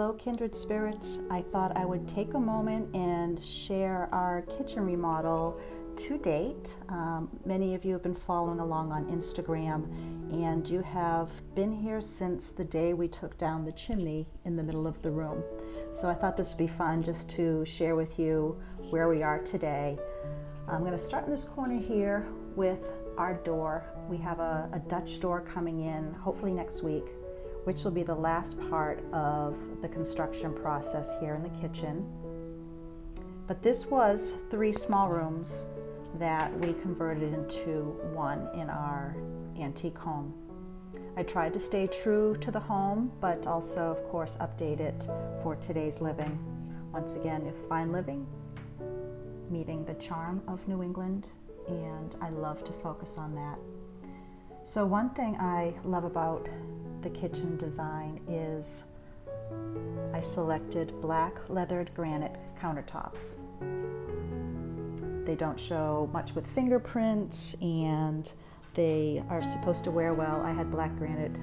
Hello, kindred spirits. I thought I would take a moment and share our kitchen remodel to date. Many of you have been following along on Instagram, and you have been here since the day we took down the chimney in the middle of the room. So I thought this would be fun just to share with you where we are today. I'm going to start in this corner here with our door. We have a Dutch door coming in hopefully next week, which will be the last part of the construction process here in the kitchen. But this was 3 small rooms that we converted into one in our antique home. I tried to stay true to the home, but also, of course, update it for today's living. Once again, if fine living, meeting the charm of New England, and I love to focus on that. So one thing I love about the kitchen design is I selected black leathered granite countertops. They don't show much with fingerprints, and they are supposed to wear well. I had black granite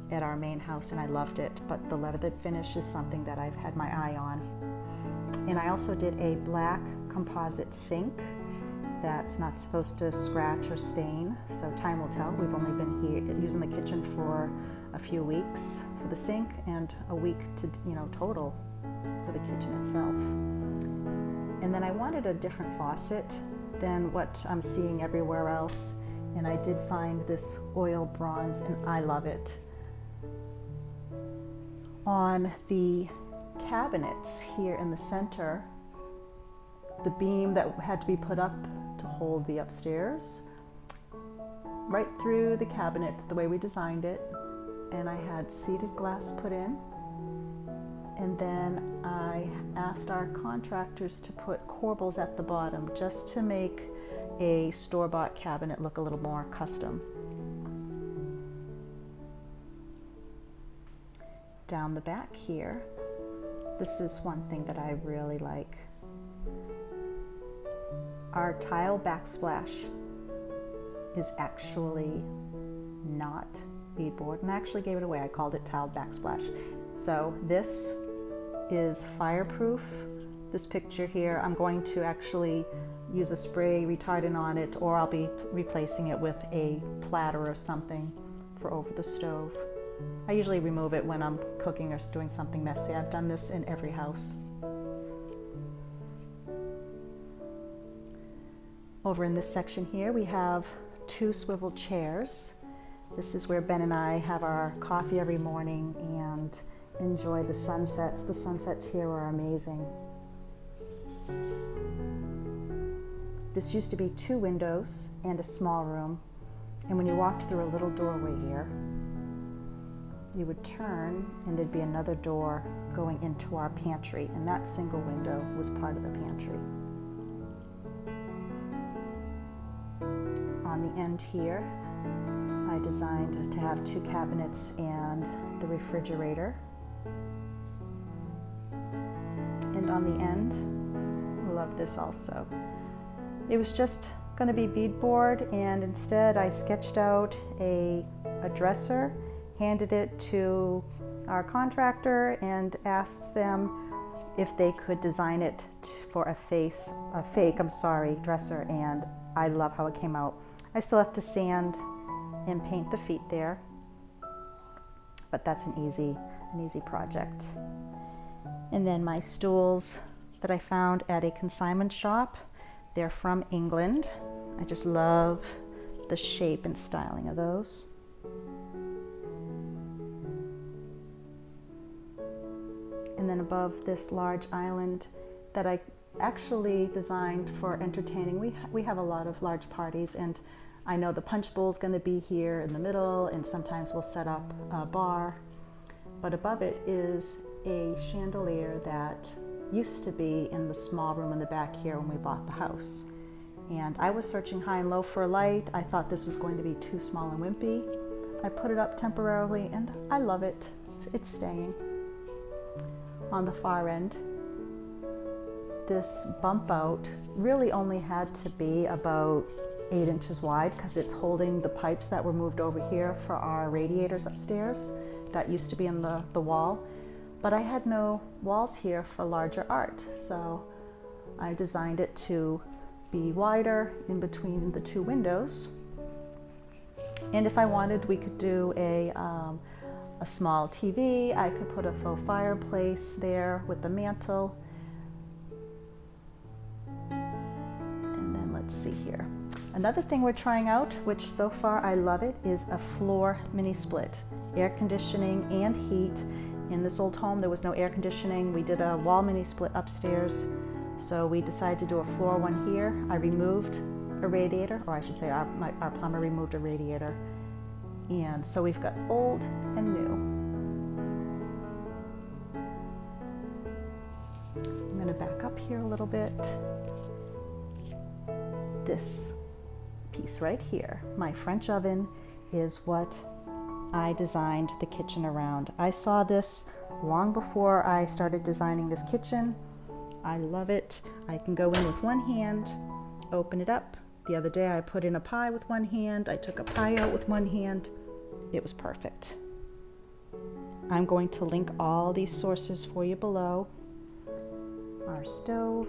at our main house and I loved it, but the leathered finish is something that I've had my eye on. And I also did a black composite sink that's not supposed to scratch or stain, so time will tell. We've only been here using the kitchen for a few weeks for the sink and a week to total for the kitchen itself. And then I wanted a different faucet than what I'm seeing everywhere else, and I did find this oil bronze and I love it. On the cabinets here in the center, the beam that had to be put up to hold the upstairs, right through the cabinet the way we designed it, and I had seated glass put in, and then I asked our contractors to put corbels at the bottom just to make a store-bought cabinet look a little more custom. Down the back here, this is one thing that I really like. Our tile backsplash is actually not beadboard, and I actually gave it away. I called it tile backsplash. So this is fireproof. This picture here, I'm going to actually use a spray retardant on it, or I'll be replacing it with a platter or something for over the stove. I usually remove it when I'm cooking or doing something messy. I've done this in every house. Over in this section here, we have 2 swivel chairs. This is where Ben and I have our coffee every morning and enjoy the sunsets. The sunsets here are amazing. This used to be 2 windows and a small room, and when you walked through a little doorway here, you would turn and there'd be another door going into our pantry, and that single window was part of the pantry. On the end here, I designed to have 2 cabinets and the refrigerator. And on the end, I love this also. It was just going to be beadboard, and instead I sketched out a dresser, handed it to our contractor, and asked them if they could design it for a fake dresser, and I love how it came out. I still have to sand and paint the feet there, but that's an easy project. And then my stools that I found at a consignment shop, they're from England. I just love the shape and styling of those. And then above this large island that I actually designed for entertaining. We have a lot of large parties, and I know the punch bowl is going to be here in the middle, and sometimes we'll set up a bar. But above it is a chandelier that used to be in the small room in the back here when we bought the house. And I was searching high and low for a light. I thought this was going to be too small and wimpy. I put it up temporarily, and I love it. It's staying. On the far end, this bump out really only had to be about 8 inches wide because it's holding the pipes that were moved over here for our radiators upstairs that used to be in the wall. but I had no walls here for larger art, so I designed it to be wider in between the two windows. And if I wanted, we could do a small TV. I could put a faux fireplace there with the mantle. And then let's see here. Another thing we're trying out, which so far I love it, is a floor mini split. Air conditioning and heat. In this old home, there was no air conditioning. We did a wall mini split upstairs, so we decided to do a floor one here. I removed a radiator, or I should say our plumber removed a radiator. And so we've got old and new. I'm going to back up here a little bit. This piece right here, my French oven, is what I designed the kitchen around. I saw this long before I started designing this kitchen. I love it. I can go in with one hand, open it up. The other day I put in a pie with one hand. I took a pie out with one hand. It was perfect. I'm going to link all these sources for you below. Our stove.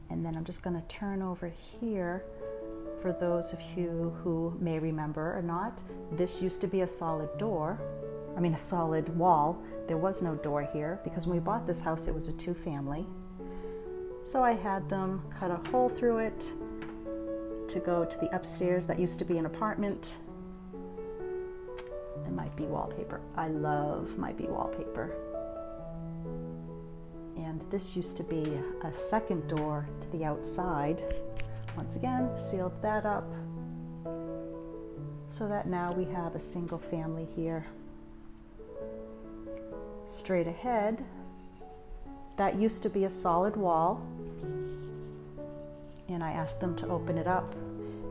And then I'm just going to turn over here for those of you who may remember or not. This used to be a solid door. I mean a solid wall. There was no door here because when we bought this house it was a two-family. So I had them cut a hole through it to go to the upstairs. That used to be an apartment. It might be wallpaper. I love my Be wallpaper. And this used to be a second door to the outside. Once again, sealed that up so that now we have a single family here. Straight ahead, that used to be a solid wall, and I asked them to open it up.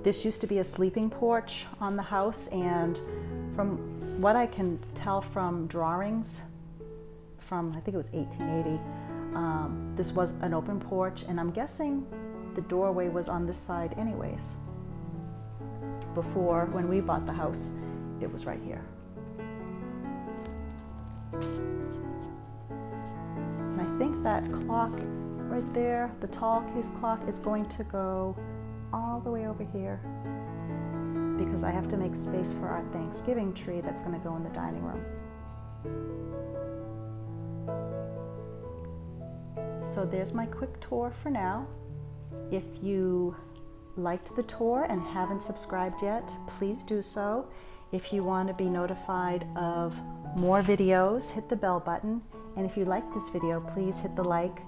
This used to be a sleeping porch on the house, and from what I can tell from drawings from, I think it was 1880, this was an open porch, and I'm guessing the doorway was on this side anyways. Before, when we bought the house, it was right here. And I think that clock right there, the tall case clock, is going to go all the way over here because I have to make space for our Thanksgiving tree that's going to go in the dining room. So there's my quick tour for now. If you liked the tour and haven't subscribed yet, please do so. If you want to be notified of more videos, hit the bell button. And if you like this video, please hit the like,